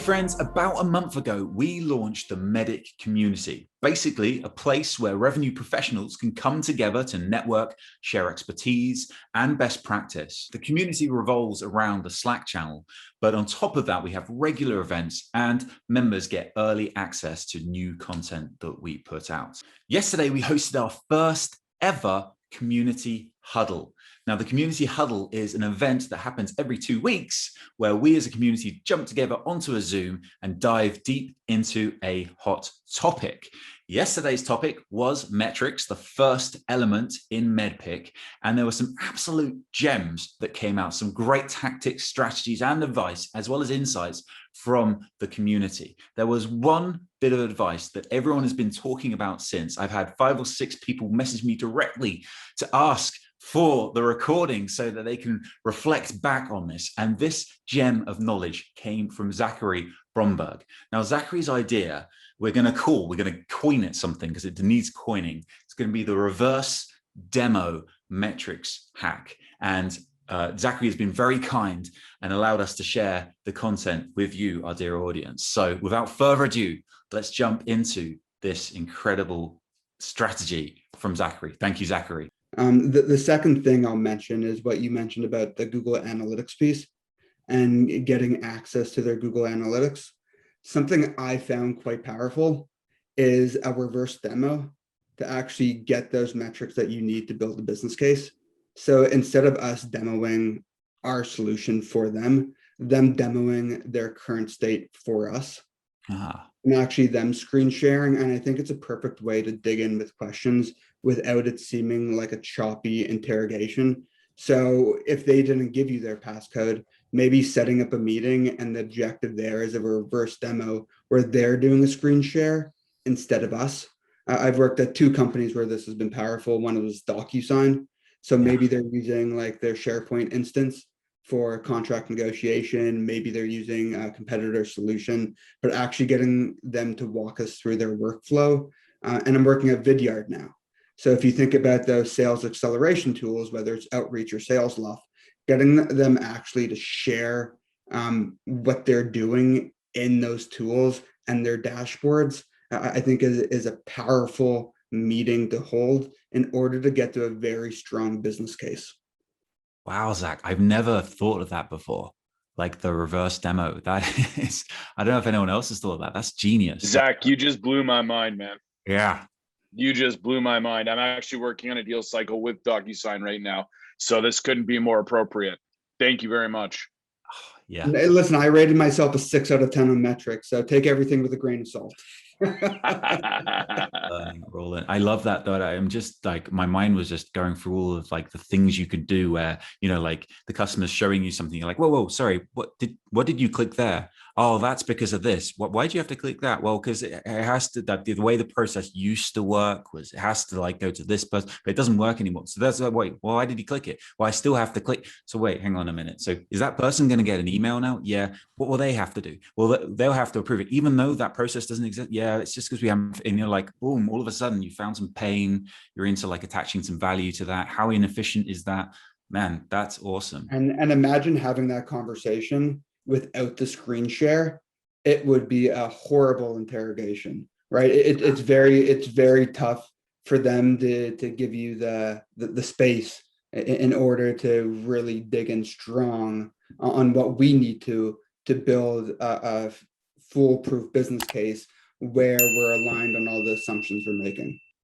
friends, about a month ago, we launched the MEDDIC Community, basically a place where revenue professionals can come together to network, share expertise, and best practice. The community revolves around the Slack channel, but on top of that, we have regular events and members get early access to new content that we put out. Yesterday, we hosted our first ever Community Huddle. Now, the Community Huddle is an event that happens every 2 weeks where we as a community jump together onto a Zoom and dive deep into a hot topic. Yesterday's topic was metrics, the first element in MEDDIC, and there were some absolute gems that came out, some great tactics, strategies, and advice, as well as insights from the community. There was one bit of advice that everyone has been talking about since. I've had 5 or 6 people message me directly to ask for the recording so that they can reflect back on this. And this gem of knowledge came from Zachary Bromberg. Now, Zachary's idea, we're going to coin it something because it needs coining. It's going to be the reverse demo metrics hack. And Zachary has been very kind and allowed us to share the content with you, our dear audience. So without further ado, let's jump into this incredible strategy from Zachary. Thank you, Zachary. The second thing I'll mention is what you mentioned about the Google Analytics piece and getting access to their Google Analytics. Something I found quite powerful is a reverse demo to actually get those metrics that you need to build a business case. So instead of us demoing our solution for them demoing their current state for us. And actually them screen sharing. And I think it's a perfect way to dig in with questions without it seeming like a choppy interrogation. So if they didn't give you their passcode, maybe setting up a meeting and the objective there is a reverse demo where they're doing a screen share instead of us. I've worked at 2 companies where this has been powerful. One was DocuSign. So maybe they're using like their SharePoint instance for contract negotiation. Maybe they're using a competitor solution, but actually getting them to walk us through their workflow. And I'm working at Vidyard now. So if you think about those sales acceleration tools, whether it's Outreach or SalesLoft, getting them actually to share what they're doing in those tools and their dashboards, I think is a powerful meeting to hold in order to get to a very strong business case. Wow, Zach, I've never thought of that before. Like the reverse demo. That is, I don't know if anyone else has thought of that. That's genius. Zach, you just blew my mind, man. Yeah. You just blew my mind. I'm actually working on a deal cycle with DocuSign right now. So this couldn't be more appropriate. Thank you very much. Yeah. Listen, I rated myself a 6 out of 10 on metrics. So take everything with a grain of salt. Rolling. I love that though. I'm just like, my mind was just going through all of like the things you could do where, you know, like the customer's showing you something. You're like, whoa, sorry. What did you click there? Oh, that's because of this. Why do you have to click that? Well, because it has to, that the way the process used to work was it has to like go to this person, but it doesn't work anymore. So that's like, wait, well, why did he click it? Well, I still have to click. So wait, hang on a minute. So is that person going to get an email now? Yeah. What will they have to do? Well, they'll have to approve it, even though that process doesn't exist. Yeah. It's just because we haven't, and you're like, boom, all of a sudden you found some pain. You're into like attaching some value to that. How inefficient is that? Man, that's awesome. And imagine having that conversation without the screen share. It would be a horrible interrogation, right? It's very tough for them to give you the space in order to really dig in strong on what we need to build a foolproof business case where we're aligned on all the assumptions we're making.